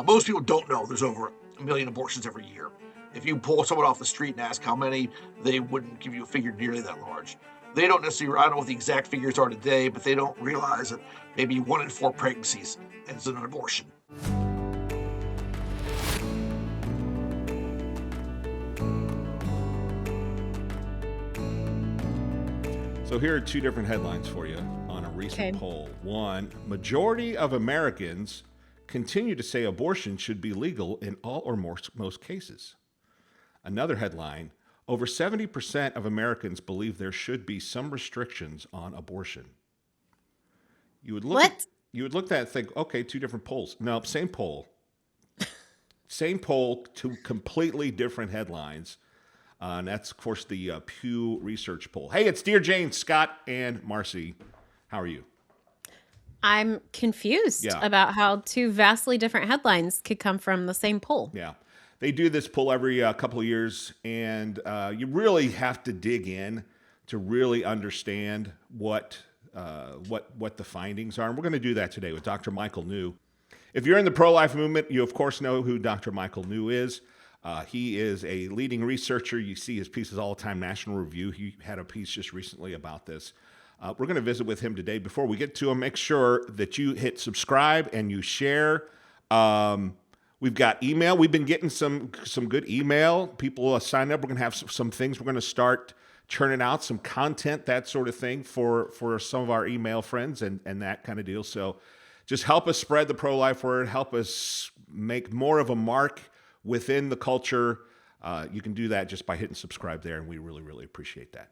Most people don't know there's over a million abortions every year. If you pull someone off the street and ask how many, they wouldn't give you a figure nearly that large. They don't necessarily, I don't know what the exact figures are today, but they don't realize that maybe 1 in 4 pregnancies ends in an abortion. So here are 2 different headlines for you on a recent poll. One, majority of Americans continue to say abortion should be legal in all or most cases. Another headline, over 70% of Americans believe there should be some restrictions on abortion. You would look at that and think, okay, 2 different polls. No, same poll. Same poll, 2 completely different headlines. And that's, of course, the Pew Research poll. Hey, it's Dear Jane, Scott, and Marcy. How are you? I'm confused about how 2 vastly different headlines could come from the same poll. Yeah. They do this poll every couple of years, and you really have to dig in to really understand what the findings are. And we're going to do that today with Dr. Michael New. If you're in the pro-life movement, you, of course, know who Dr. Michael New is. He is a leading researcher. You see his pieces all the time, National Review. He had a piece just recently about this. We're going to visit with him today. Before we get to him, make sure that you hit subscribe and you share. We've got email. We've been getting some good email. People sign up. We're going to have some things. We're going to start churning out some content, that sort of thing, for some of our email friends and that kind of deal. So just help us spread the pro-life word. Help us make more of a mark within the culture. You can do that just by hitting subscribe there, and we really, really appreciate that.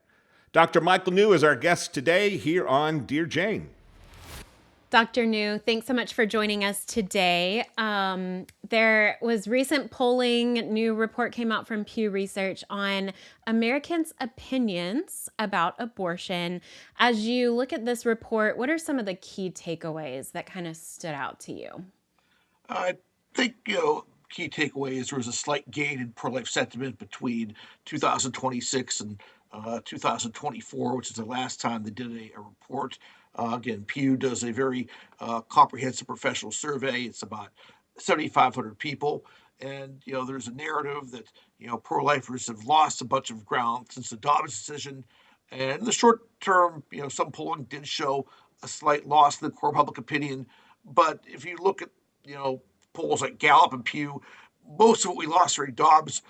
Dr. Michael New is our guest today here on Dear Jane. Dr. New, thanks so much for joining us today. There was recent polling, new report came out from Pew Research on Americans' opinions about abortion. As you look at this report, what are some of the key takeaways that kind of stood out to you? I think, key takeaways, there was a slight gain in pro-life sentiment between 2026 and 2024, which is the last time they did a report. Again, Pew does a very comprehensive professional survey. It's about 7,500 people. And, there's a narrative that, pro-lifers have lost a bunch of ground since the Dobbs decision. And in the short term, some polling did show a slight loss in the core public opinion. But if you look at, polls like Gallup and Pew, most of what we lost during Dobbs,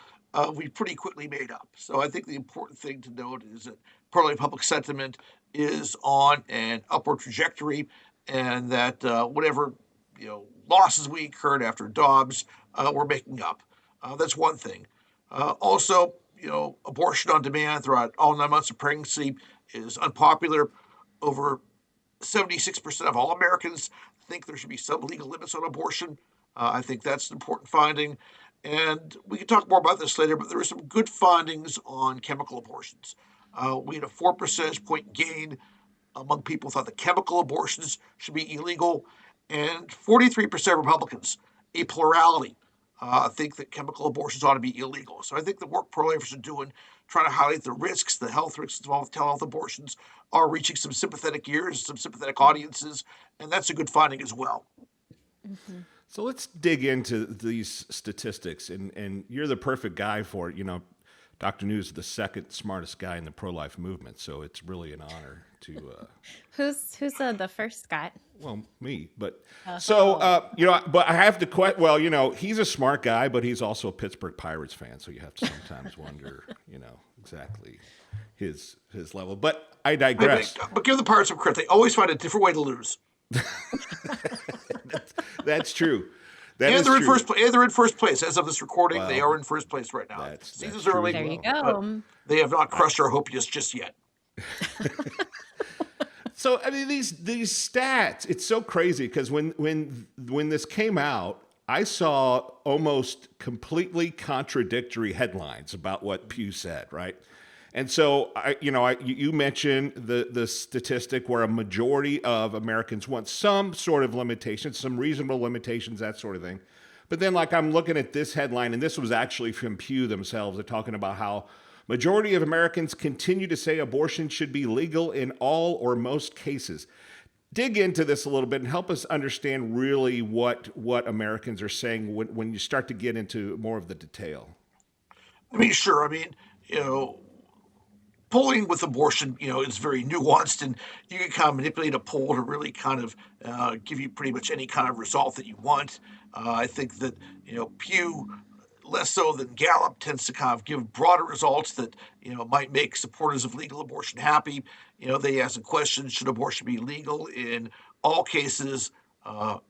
we pretty quickly made up. So I think the important thing to note is that pro-life public sentiment is on an upward trajectory, and that whatever losses we incurred after Dobbs, we're making up. That's one thing. Also, abortion on demand throughout all 9 months of pregnancy is unpopular. Over 76% of all Americans think there should be some legal limits on abortion. I think that's an important finding. And we can talk more about this later, but there were some good findings on chemical abortions. We had a 4 percentage point gain among people who thought that chemical abortions should be illegal, and 43% of Republicans, a plurality, think that chemical abortions ought to be illegal. So I think the work pro-lifers are doing, trying to highlight the risks, the health risks involved with telehealth abortions, are reaching some sympathetic ears, some sympathetic audiences, and that's a good finding as well. Mm-hmm. So let's dig into these statistics, and you're the perfect guy for it. Dr. New is the second smartest guy in the pro-life movement, so it's really an honor to. Who's the first, Scott? Well, me, but but I have to he's a smart guy, but he's also a Pittsburgh Pirates fan, so you have to sometimes wonder, exactly his level. But I digress. But give the Pirates some credit; they always find a different way to lose. That's true. They're in first place as of this recording. Well, they are in first place right now. Season's early. There you go. They have not crushed our hope just yet. So I mean, these stats, it's so crazy because when this came out, I saw almost completely contradictory headlines about what Pew said, right? And so, you mentioned the statistic where a majority of Americans want some sort of limitations, some reasonable limitations, that sort of thing. But then, I'm looking at this headline, and this was actually from Pew themselves. They're talking about how majority of Americans continue to say abortion should be legal in all or most cases. dig into this a little bit and help us understand really what Americans are saying when you start to get into more of the detail. I mean, sure. I mean, you know, polling with abortion, is very nuanced, and you can kind of manipulate a poll to really kind of give you pretty much any kind of result that you want. I think that Pew, less so than Gallup, tends to kind of give broader results that might make supporters of legal abortion happy. They ask the question: should abortion be legal in all cases,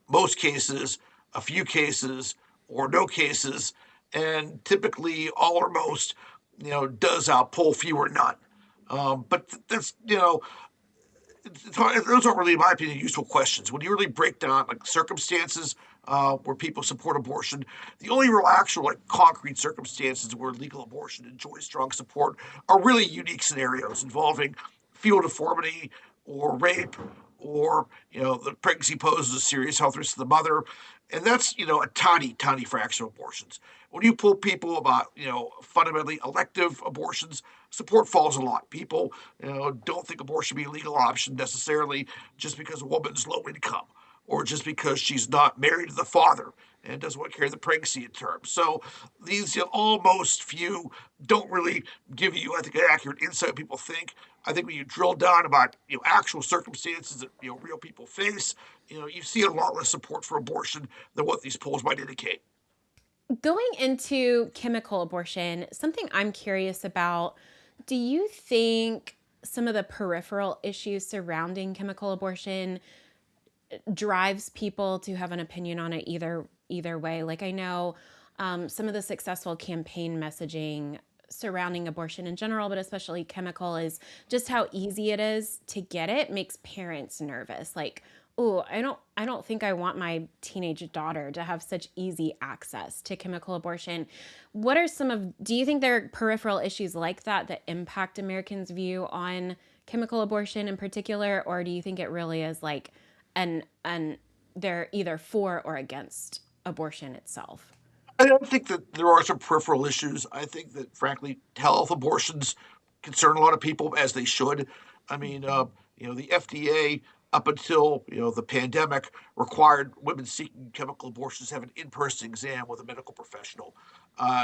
most cases, a few cases, or no cases? And typically, all or most, does outpoll few or none. But that's it's hard, those aren't really, in my opinion, useful questions. When you really break down like circumstances where people support abortion, the only real actual like concrete circumstances where legal abortion enjoys strong support are really unique scenarios involving fetal deformity or rape, or the pregnancy poses a serious health risk to the mother, and that's a tiny fraction of abortions. When you pull people about fundamentally elective abortions, support falls a lot. People don't think abortion be a legal option necessarily just because a woman's low income or just because she's not married to the father and doesn't want to carry the pregnancy in term. So these almost few don't really give you, I think, an accurate insight what people think. I think when you drill down about actual circumstances that real people face, you see a lot less support for abortion than what these polls might indicate. Going into chemical abortion, something I'm curious about, do you think some of the peripheral issues surrounding chemical abortion drives people to have an opinion on it either way? Like I know some of the successful campaign messaging surrounding abortion in general, but especially chemical, is just how easy it is to get it makes parents nervous. Like, oh, I don't think I want my teenage daughter to have such easy access to chemical abortion. What are some of Do you think there are peripheral issues like that impact Americans' view on chemical abortion in particular, or do you think it really is like and they're either for or against abortion itself? I don't think that there are some peripheral issues. I think that, frankly, health abortions concern a lot of people, as they should. I mean, the FDA, up until the pandemic, required women seeking chemical abortions to have an in-person exam with a medical professional.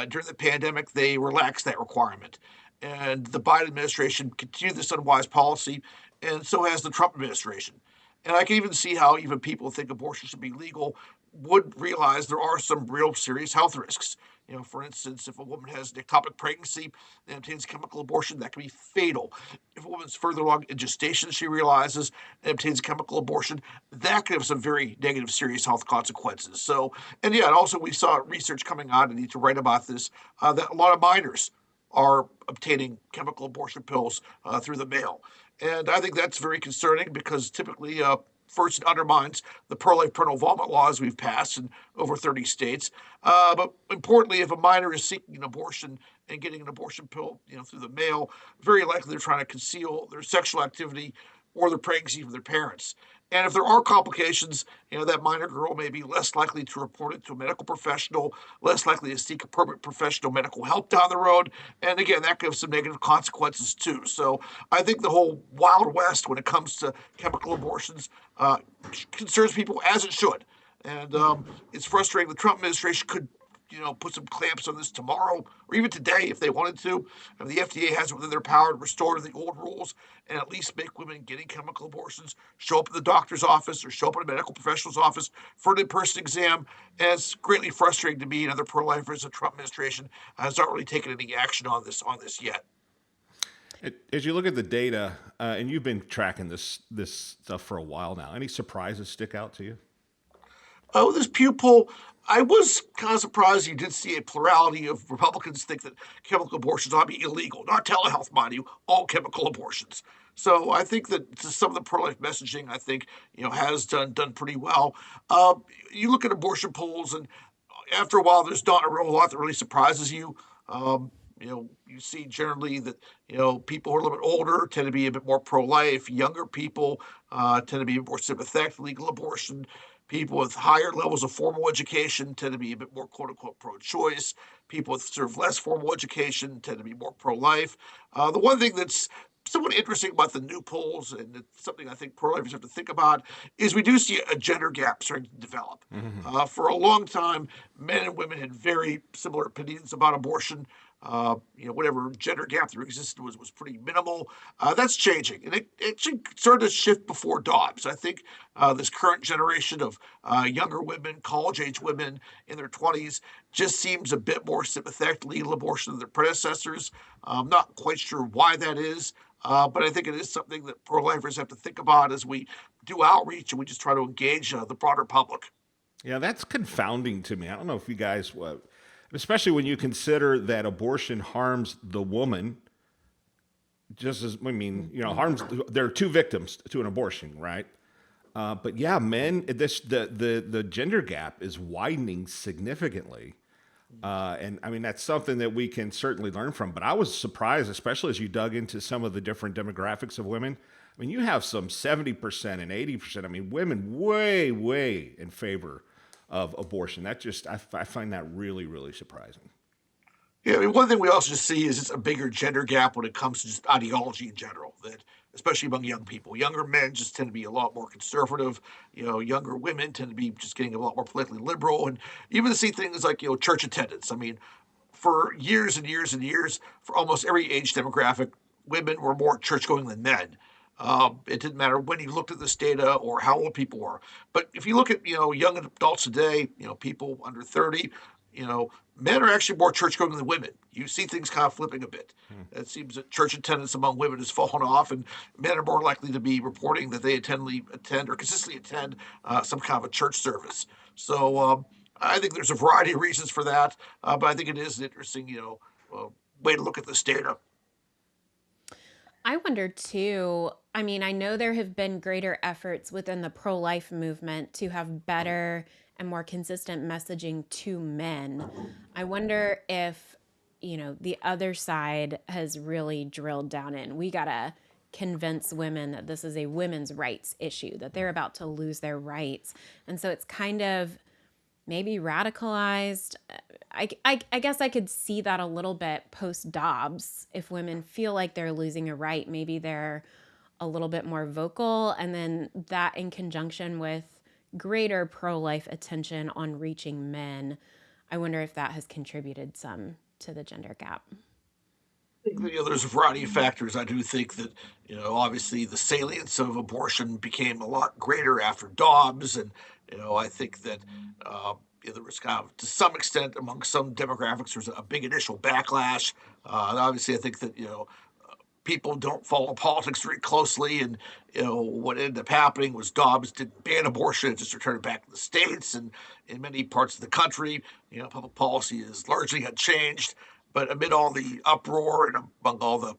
During the pandemic, they relaxed that requirement, and the Biden administration continued this unwise policy, and so has the Trump administration. And I can even see how even people who think abortion should be legal would realize there are some real serious health risks. For instance, if a woman has an ectopic pregnancy and obtains chemical abortion, that can be fatal. If a woman's further along in gestation, she realizes and obtains chemical abortion, that could have some very negative, serious health consequences. So, and yeah, and also we saw research coming out, I need to write about this, that a lot of minors are obtaining chemical abortion pills through the mail. And I think that's very concerning because typically, first, it undermines the pro-life parental involvement laws we've passed in over 30 states. But importantly, if a minor is seeking an abortion and getting an abortion pill, through the mail, very likely they're trying to conceal their sexual activity or their pregnancy from their parents. And if there are complications, that minor girl may be less likely to report it to a medical professional, less likely to seek appropriate professional medical help down the road. And again, that could have some negative consequences too. So I think the whole Wild West when it comes to chemical abortions concerns people, as it should. And it's frustrating. The Trump administration could put some clamps on this tomorrow or even today if they wanted to. I mean, the FDA has it within their power to restore the old rules and at least make women getting chemical abortions show up at the doctor's office or show up at a medical professional's office for an in-person exam. And it's greatly frustrating to me and other pro-lifers. The Trump administration has not really taken any action on this yet. As you look at the data, and you've been tracking this stuff for a while now, any surprises stick out to you? Oh, this Pew poll, I was kind of surprised you did see a plurality of Republicans think that chemical abortions ought to be illegal, not telehealth, mind you, all chemical abortions. So I think that some of the pro-life messaging, I think, has done pretty well. You look at abortion polls, and after a while, there's not a real lot that really surprises you. You see generally that people who are a little bit older tend to be a bit more pro-life. Younger people tend to be more sympathetic to legal abortion. People with higher levels of formal education tend to be a bit more "quote unquote" pro-choice. People with sort of less formal education tend to be more pro-life. The one thing that's somewhat interesting about the new polls, and it's something I think pro-lifers have to think about, is we do see a gender gap starting to develop. Hmm. For a long time, men and women had very similar opinions about abortion. Whatever gender gap there existed was pretty minimal. That's changing, and it should start to shift before Dobbs. I think this current generation of younger women, college-age women in their 20s, just seems a bit more sympathetic to legal abortion than their predecessors. I'm not quite sure why that is, but I think it is something that pro-lifers have to think about as we do outreach and we just try to engage the broader public. Yeah, that's confounding to me. I don't know if you guys, especially when you consider that abortion harms the woman just as, I mean, harms, there are two victims to an abortion, right? But yeah, men, the gender gap is widening significantly. And I mean, that's something that we can certainly learn from. But I was surprised, especially as you dug into some of the different demographics of women. I mean, you have some 70% and 80%. I mean, women way, way in favor of abortion. I find that really, really surprising. Yeah, I mean, one thing we also just see is just a bigger gender gap when it comes to just ideology in general. That especially among young people, younger men just tend to be a lot more conservative. Younger women tend to be just getting a lot more politically liberal, and even to see things like church attendance. I mean, for years and years and years, for almost every age demographic, women were more church going than men. It didn't matter when you looked at this data or how old people were. But if you look at young adults today, people under 30, men are actually more church going than women. You see things kind of flipping a bit. Hmm. It seems that church attendance among women has fallen off, and men are more likely to be reporting that they attend or consistently attend some kind of a church service. So I think there's a variety of reasons for that, but I think it is an interesting, way to look at this data. I wonder too. I mean, I know there have been greater efforts within the pro life movement to have better and more consistent messaging to men. I wonder if, the other side has really drilled down in. We got to convince women that this is a women's rights issue, that they're about to lose their rights. And so it's kind of maybe radicalized. I guess I could see that a little bit post Dobbs. If women feel like they're losing a right, maybe they're a little bit more vocal. And then that in conjunction with greater pro life attention on reaching men, I wonder if that has contributed some to the gender gap. There's a variety of factors. I do think that, obviously the salience of abortion became a lot greater after Dobbs. And, I think that there was kind of, to some extent, among some demographics, there's a big initial backlash. And obviously, I think that, people don't follow politics very closely. And, what ended up happening was Dobbs did ban abortion, it just returned it back to the states. And in many parts of the country, public policy is largely unchanged. But amid all the uproar and among all the,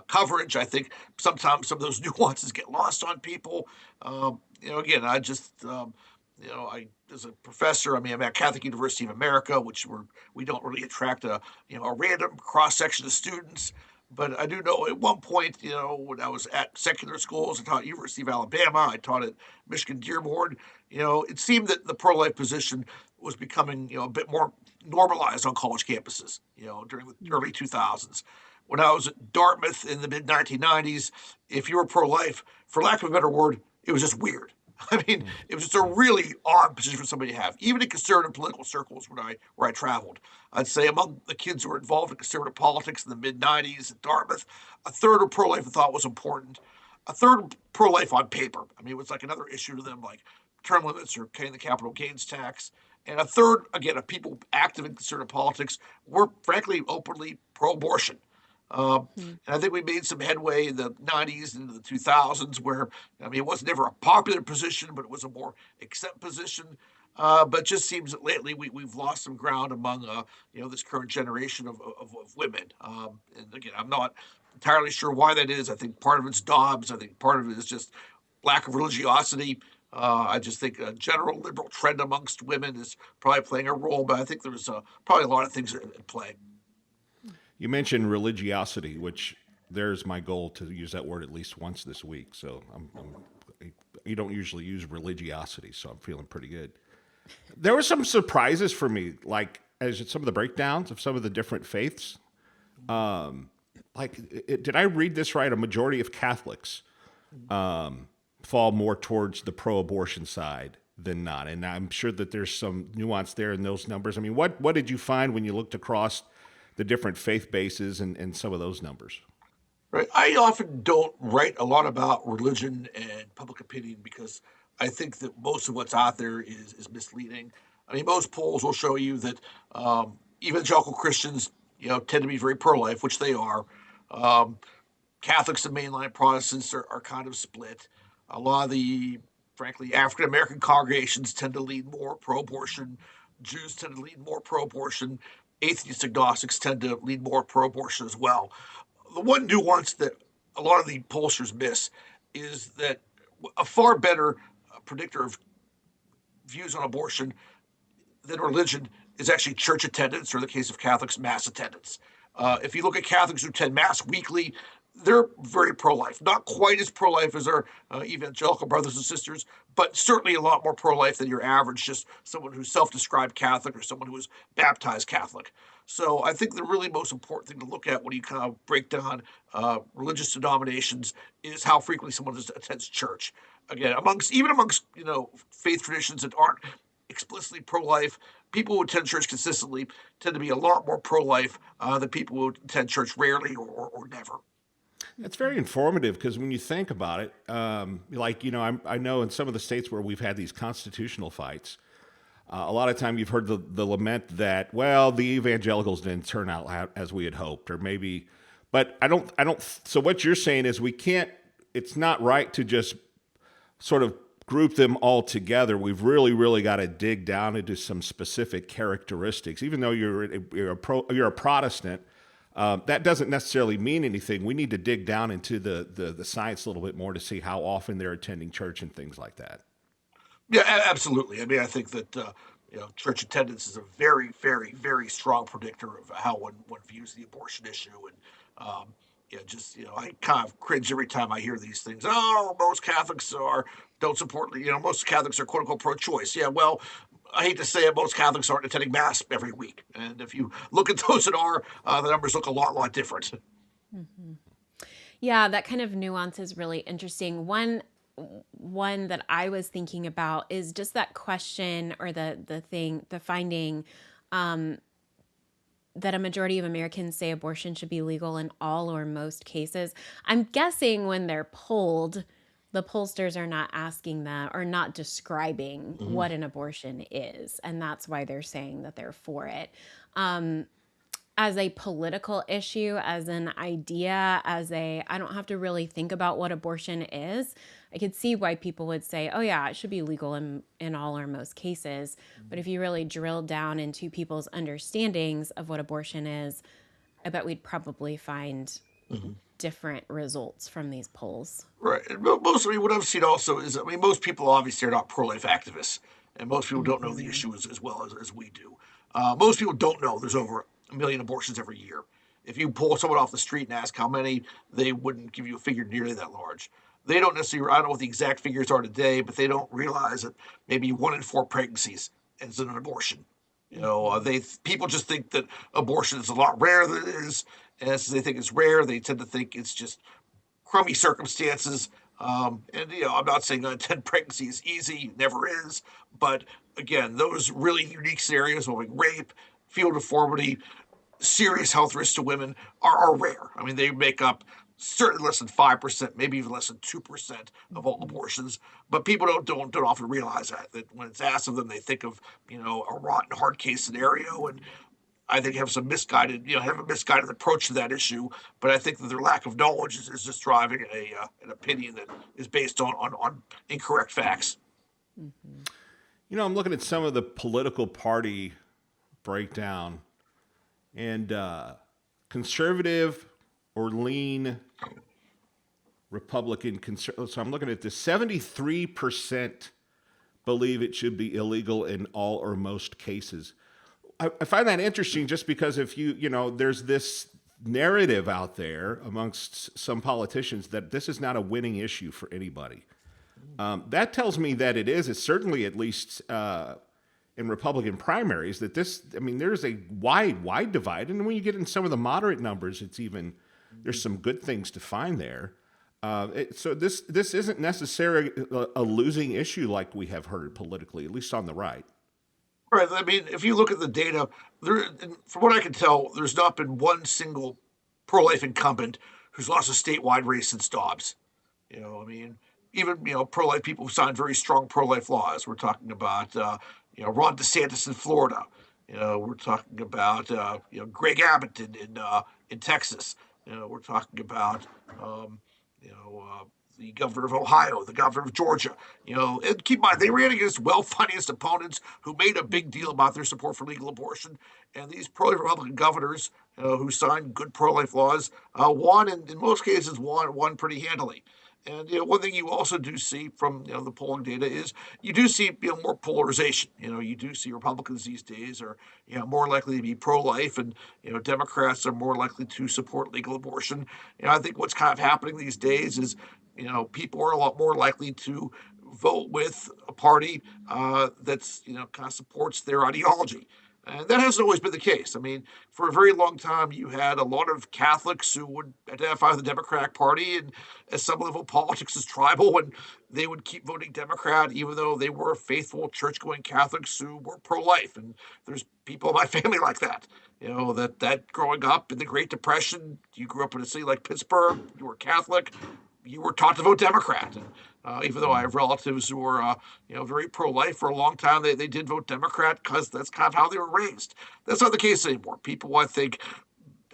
coverage, I think sometimes some of those nuances get lost on people. Again, I just, as a professor, I mean, I'm at Catholic University of America, we don't really attract a random cross section of students. But I do know at one point, when I was at secular schools, I taught at University of Alabama, I taught at Michigan Dearborn. It seemed that the pro-life position was becoming, a bit more normalized on college campuses, during the early 2000s. When I was at Dartmouth in the mid 1990s, if you were pro-life, for lack of a better word, it was just weird. I mean, it was just a really odd position for somebody to have, even in conservative political circles where I traveled. I'd say among the kids who were involved in conservative politics in the mid '90s at Dartmouth, a third of pro-life I thought was important. A third pro-life on paper. I mean, it was like another issue to them, like term limits or paying the capital gains tax. And a third, again, of people active in conservative politics were frankly openly pro-abortion. Hmm. And I think we made some headway in the '90s and the 2000s, where I mean, it was never a popular position, but it was a more accepted position. But it just seems that lately we've lost some ground among this current generation of women. And again, I'm not entirely sure why that is. I think part of it's Dobbs. I think part of it is just lack of religiosity. I just think a general liberal trend amongst women is probably playing a role, but I think there's probably a lot of things at play. You mentioned religiosity, which there's my goal to use that word at least once this week. So you don't usually use religiosity, so I'm feeling pretty good. There were some surprises for me, like as some of the breakdowns of some of the different faiths. did I read this right? A majority of Catholics fall more towards the pro-abortion side than not, and I'm sure that there's some nuance there in those numbers. I mean, what did you find when you looked across the different faith bases and some of those numbers? Right. I often don't write a lot about religion and public opinion because I think that most of what's out there is misleading. I mean, most polls will show you that evangelical Christians, tend to be very pro-life, which they are. Um, Catholics and mainline Protestants are kind of split. A lot of the, frankly, African American congregations tend to lean more pro-abortion. Jews tend to lean more pro-abortion. Atheist agnostics tend to lean more pro-abortion as well. The one nuance that a lot of the pollsters miss is that a far better predictor of views on abortion than religion is actually church attendance, or in the case of Catholics, mass attendance. If you look at Catholics who attend mass weekly, they're very pro-life. Not quite as pro-life as our evangelical brothers and sisters, but certainly a lot more pro-life than your average, just someone who's self-described Catholic or someone who was baptized Catholic. So I think the really most important thing to look at when you kind of break down religious denominations is how frequently someone attends church. Again, amongst faith traditions that aren't explicitly pro-life, people who attend church consistently tend to be a lot more pro-life than people who attend church rarely or never. That's very informative because when you think about it, I know in some of the states where we've had these constitutional fights, a lot of time you've heard the lament that, well, the evangelicals didn't turn out as we had hoped, or maybe, but I don't. So what you're saying is we can't. It's not right to just sort of group them all together. We've really got to dig down into some specific characteristics. Even though you're a Protestant, that doesn't necessarily mean anything. We need to dig down into the science a little bit more to see how often they're attending church and things like that. Yeah, absolutely. I mean, I think that church attendance is a very strong predictor of how one views the abortion issue, and I kind of cringe every time I hear these things. Oh, most Catholics don't support. Most Catholics are quote unquote pro-choice. Yeah, well, I hate to say it, most Catholics aren't attending mass every week, and if you look at those that are, the numbers look a lot different. Mm-hmm. Yeah, that kind of nuance is really interesting. One that I was thinking about is just that question, or the finding that a majority of Americans say abortion should be legal in all or most cases. I'm guessing when they're polled, the pollsters are not asking that or not describing Mm-hmm. what an abortion is, and that's why they're saying that they're for it. As a political issue, as an idea, I don't have to really think about what abortion is. I could see why people would say, oh yeah, it should be legal in all or most cases. But if you really drill down into people's understandings of what abortion is, I bet we'd probably find Mm-hmm. different results from these polls. Right. And what I've seen also is, I mean, most people obviously are not pro-life activists, and most people don't know the Mm-hmm. issue as well as we do. Most people don't know there's over a million abortions every year. If you pull someone off the street and ask how many, they wouldn't give you a figure nearly that large. They don't necessarily, I don't know what the exact figures are today, but they don't realize that maybe 1 in 4 pregnancies ends in an abortion. Mm-hmm. People just think that abortion is a lot rarer than it is, and as they think it's rare, they tend to think it's just crummy circumstances. I'm not saying unintended pregnancy is easy, never is, but again, those really unique scenarios like rape, fetal deformity, serious health risks to women are rare. I mean, they make up certainly less than 5%, maybe even less than 2% of all Mm-hmm. abortions. But people don't often realize that when it's asked of them, they think of a rotten hard case scenario, and I think have a misguided approach to that issue. But I think that their lack of knowledge is just driving an opinion that is based on incorrect facts. Mm-hmm. I'm looking at some of the political party breakdown, and conservative or lean Republican. So I'm looking at this. 73% believe it should be illegal in all or most cases. I find that interesting just because if there's this narrative out there amongst some politicians that this is not a winning issue for anybody. That tells me that it is. It's certainly, at least in Republican primaries, that there's a wide divide. And when you get in some of the moderate numbers, it's even There's some good things to find there. So this isn't necessarily a losing issue like we have heard politically, at least on the right. Right. I mean, if you look at the data, from what I can tell, there's not been one single pro-life incumbent who's lost a statewide race since Dobbs. I mean, even pro-life people who signed very strong pro-life laws. We're talking about Ron DeSantis in Florida. We're talking about Greg Abbott in Texas. We're talking about um, you know the governor of Ohio, the governor of Georgia. And keep in mind they ran against well-financed opponents who made a big deal about their support for legal abortion. And these pro-life Republican governors who signed good pro-life laws won, and in most cases won pretty handily. And one thing you also do see from the polling data is you do see more polarization. You do see Republicans these days are more likely to be pro-life, and Democrats are more likely to support legal abortion. I think what's kind of happening these days is people are a lot more likely to vote with a party that's kind of supports their ideology. And that hasn't always been the case. I mean, for a very long time, you had a lot of Catholics who would identify with the Democratic Party, and at some level, politics is tribal, and they would keep voting Democrat, even though they were faithful church-going Catholics who were pro-life. And there's people in my family like that. That growing up in the Great Depression, you grew up in a city like Pittsburgh, you were Catholic, you were taught to vote Democrat. And even though I have relatives who were, very pro-life for a long time, they did vote Democrat because that's kind of how they were raised. That's not the case anymore. People, I think,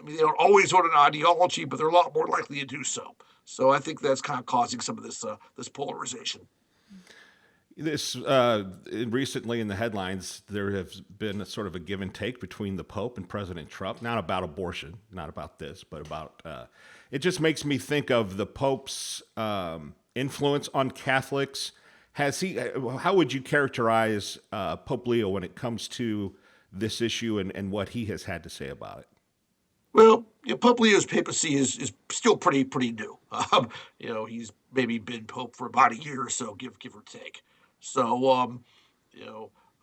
they don't always vote an ideology, but they're a lot more likely to do so. So I think that's kind of causing some of this polarization. This recently in the headlines, there has been a sort of a give and take between the Pope and President Trump, not about abortion, not about this, but about. It just makes me think of the Pope's influence on Catholics. Has he? How would you characterize Pope Leo when it comes to this issue and what he has had to say about it? Well, Pope Leo's papacy is still pretty new. He's maybe been pope for about a year or so, give or take. So,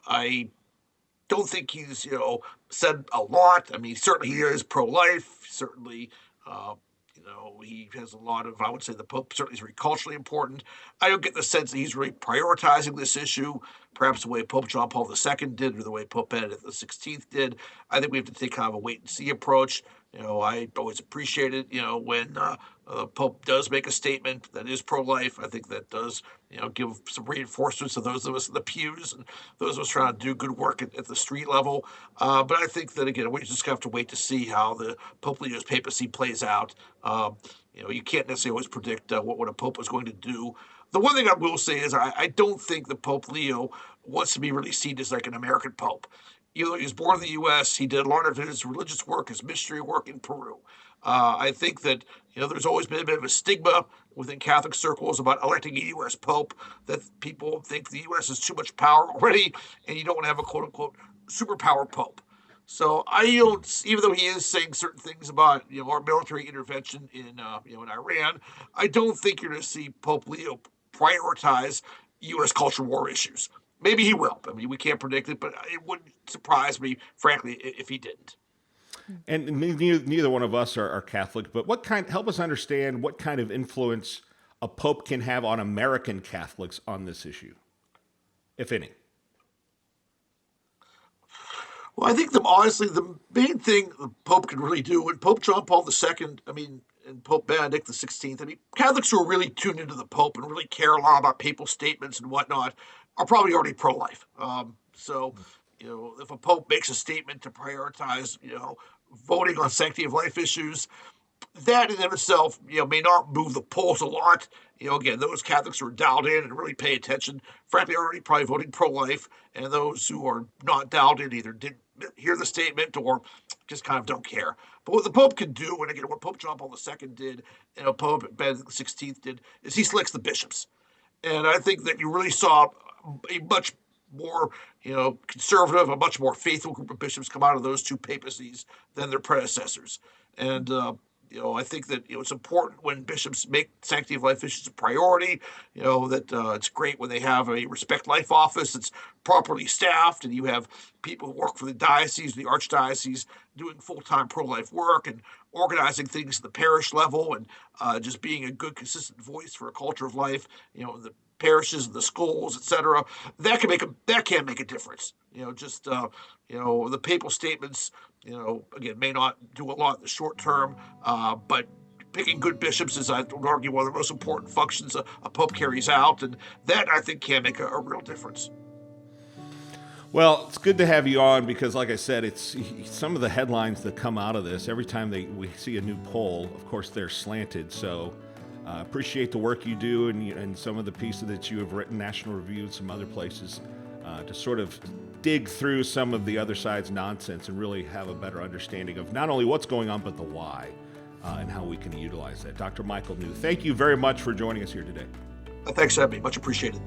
I don't think he's said a lot. I mean, certainly he is pro-life. Certainly, uh, he has a lot of. I would say the Pope certainly is very culturally important. I don't get the sense that he's really prioritizing this issue, perhaps the way Pope John Paul II did, or the way Pope Benedict XVI did. I think we have to take kind of a wait and see approach. I always appreciate it. When the Pope does make a statement that is pro-life. I think that does, give some reinforcements to those of us in the pews and those of us trying to do good work at the street level. But I think that again, we just have to wait to see how the Pope Leo's papacy plays out. You can't necessarily always predict what a pope is going to do. The one thing I will say is I don't think that Pope Leo wants to be really seen as like an American pope. He was born in the U.S. He did a lot of his religious work, his missionary work in Peru. I think that there's always been a bit of a stigma within Catholic circles about electing a U.S. pope, that people think the U.S. has too much power already, and you don't want to have a quote unquote superpower pope. So I don't, even though he is saying certain things about our military intervention in Iran, I don't think you're going to see Pope Leo prioritize U.S. culture war issues. Maybe he will. I mean, we can't predict it, but it wouldn't surprise me, frankly, if he didn't. And neither one of us are Catholic, but help us understand what kind of influence a pope can have on American Catholics on this issue, if any. Well, I think honestly, the main thing the Pope can really do, and Pope John Paul II, I mean, and Pope Benedict XVI, I mean, Catholics who are really tuned into the Pope and really care a lot about papal statements and whatnot are probably already pro-life. So, if a Pope makes a statement to prioritize, voting on sanctity of life issues, that in of itself, may not move the polls a lot. Again, those Catholics who are dialed in and really pay attention, frankly, are already probably voting pro-life, and those who are not dialed in either didn't hear the statement or just kind of don't care. But what the Pope can do, and again, what Pope John Paul II did, and Pope Benedict XVI did, is he selects the bishops. And I think that you really saw a much more, conservative, a much more faithful group of bishops come out of those two papacies than their predecessors. And I think that it's important when bishops make sanctity of life issues a priority. That it's great when they have a Respect Life office that's properly staffed, and you have people who work for the diocese, the archdiocese, doing full-time pro-life work and organizing things at the parish level, and just being a good, consistent voice for a culture of life. The parishes and the schools, etc. That can make a difference. Just the papal statements. Again, may not do a lot in the short term, but picking good bishops is, I would argue, one of the most important functions a pope carries out, and that I think can make a real difference. Well, it's good to have you on because, like I said, it's some of the headlines that come out of this. Every time we see a new poll, of course, they're slanted. So appreciate the work you do and some of the pieces that you have written, National Review and some other places, to sort of dig through some of the other side's nonsense and really have a better understanding of not only what's going on, but the why and how we can utilize that. Dr. Michael New, thank you very much for joining us here today. Thanks, Abby. Much appreciated.